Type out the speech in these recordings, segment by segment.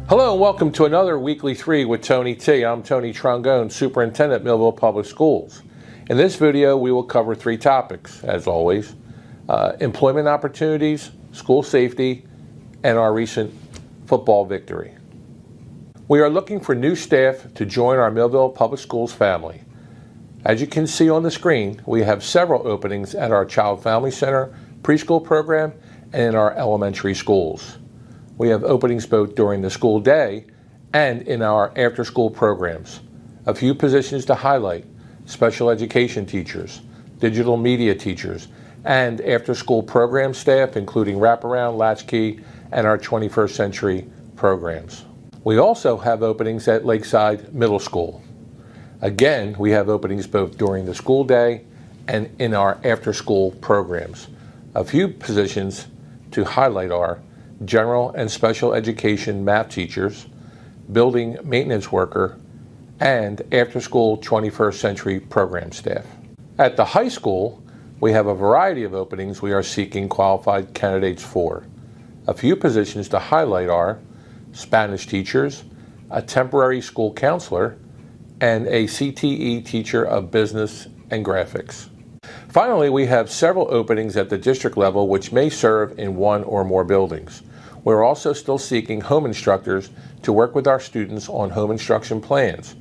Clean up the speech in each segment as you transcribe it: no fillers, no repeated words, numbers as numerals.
Hello and welcome to another Weekly 3 with Tony T. I'm Tony Trongone, Superintendent, Millville Public Schools. In this video, we will cover three topics, as always: employment opportunities, school safety, and our recent football victory. We are looking for new staff to join our Millville Public Schools family. As you can see on the screen, we have several openings at our Child Family Center preschool program and in our elementary schools. We have openings both during the school day and in our after-school programs. A few positions to highlight: special education teachers, digital media teachers, and after-school program staff, including wraparound, latchkey, and our 21st century programs. We also have openings at Lakeside Middle School. Again, we have openings both during the school day and in our after-school programs. A few positions to highlight are general and special education math teachers, building maintenance worker, and after-school 21st century program staff. At the high school, we have a variety of openings we are seeking qualified candidates for. A few positions to highlight are Spanish teachers, a temporary school counselor, and a CTE teacher of business and graphics. Finally, we have several openings at the district level which may serve in one or more buildings. We're also still seeking home instructors to work with our students on home instruction plans.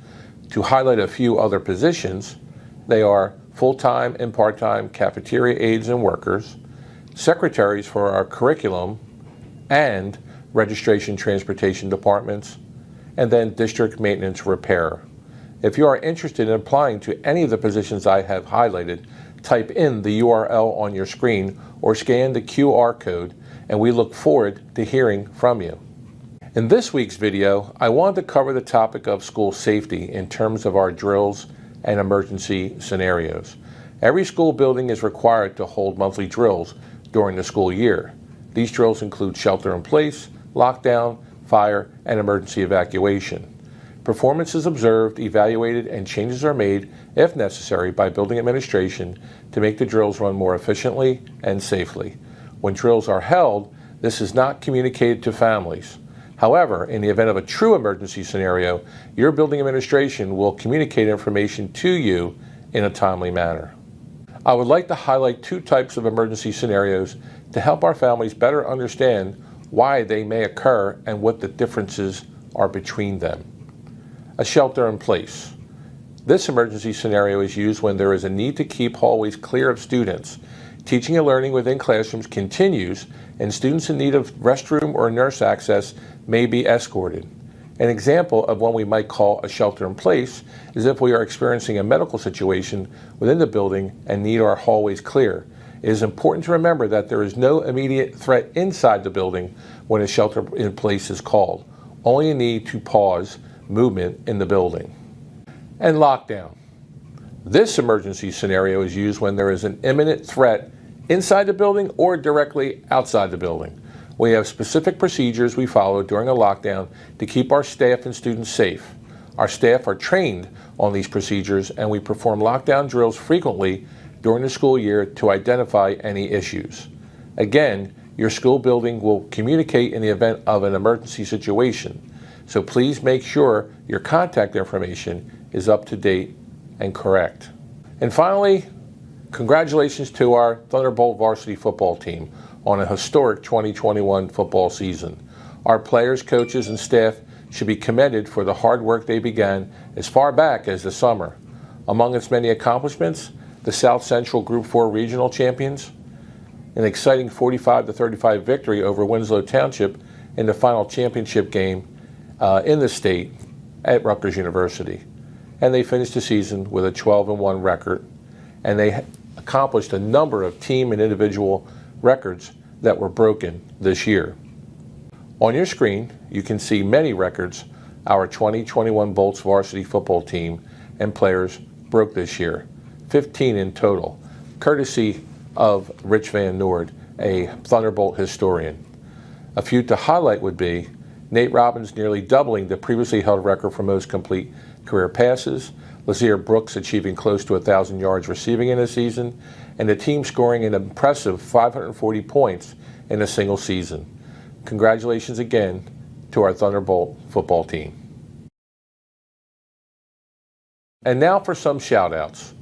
To highlight a few other positions, they are full-time and part-time cafeteria aides and workers, secretaries for our curriculum and registration transportation departments, and then district maintenance repair. If you are interested in applying to any of the positions I have highlighted, type in the URL on your screen or scan the QR code, and we look forward to hearing from you. In this week's video, I wanted to cover the topic of school safety in terms of our drills and emergency scenarios. Every school building is required to hold monthly drills during the school year. These drills include shelter in place, lockdown, fire, and emergency evacuation. Performance is observed, evaluated, and changes are made, if necessary, by building administration to make the drills run more efficiently and safely. When drills are held, this is not communicated to families. However, in the event of a true emergency scenario, your building administration will communicate information to you in a timely manner. I would like to highlight two types of emergency scenarios to help our families better understand why they may occur and what the differences are between them. A shelter in place. This emergency scenario is used when there is a need to keep hallways clear of students. Teaching and learning within classrooms continues, and students in need of restroom or nurse access may be escorted. An example of what we might call a shelter in place is if we are experiencing a medical situation within the building and need our hallways clear. It is important to remember that there is no immediate threat inside the building when a shelter in place is called. Only a need to pause movement in the building. And lockdown. This emergency scenario is used when there is an imminent threat inside the building or directly outside the building. We have specific procedures we follow during a lockdown to keep our staff and students safe. Our staff are trained on these procedures, and we perform lockdown drills frequently during the school year to identify any issues. Again, your school building will communicate in the event of an emergency situation. So please make sure your contact information is up to date and correct. And finally, congratulations to our Thunderbolt varsity football team on a historic 2021 football season. Our players, coaches, and staff should be commended for the hard work they began as far back as the summer. Among its many accomplishments, the South Central Group 4 regional champions, an exciting 45-35 victory over Winslow Township in the final championship game in the state at Rutgers University. And they finished the season with a 12-1 record, and they accomplished a number of team and individual records that were broken this year. On your screen, you can see many records our 2021 Bolts varsity football team and players broke this year, 15 in total, courtesy of Rich Van Noord, a Thunderbolt historian. A few to highlight would be Nate Robbins nearly doubling the previously held record for most complete career passes, Lazier Brooks achieving close to 1,000 yards receiving in a season, and the team scoring an impressive 540 points in a single season. Congratulations again to our Thunderbolt football team. And now for some shout outs.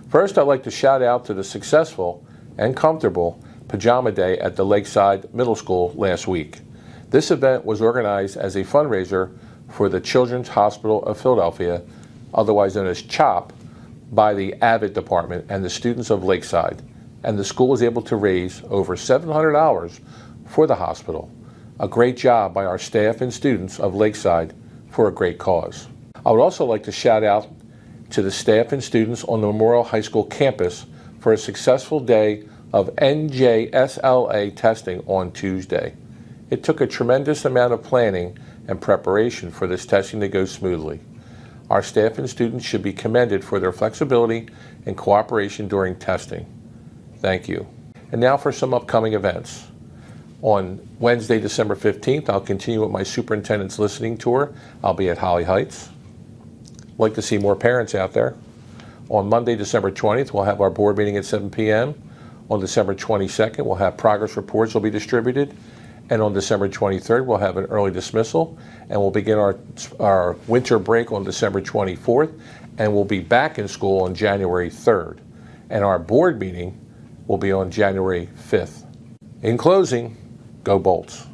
First, I'd like to shout out to the successful and comfortable Pajama Day at the Lakeside Middle School last week. This event was organized as a fundraiser for the Children's Hospital of Philadelphia, otherwise known as CHOP, by the AVID department and the students of Lakeside. And the school was able to raise over $700 for the hospital. A great job by our staff and students of Lakeside for a great cause. I would also like to shout out to the staff and students on the Memorial High School campus for a successful day of NJSA testing on Tuesday. It took a tremendous amount of planning and preparation for this testing to go smoothly. Our staff and students should be commended for their flexibility and cooperation during testing. Thank you. And now for some upcoming events. On Wednesday, December 15th, I'll continue with my Superintendent's Listening Tour. I'll be at Holly Heights. I'd like to see more parents out there. On Monday, December 20th, we'll have our board meeting at 7 p.m. On December 22nd, we'll have progress reports will be distributed. And on December 23rd, we'll have an early dismissal. And we'll begin our winter break on December 24th. And we'll be back in school on January 3rd. And our board meeting will be on January 5th. In closing, go Bolts.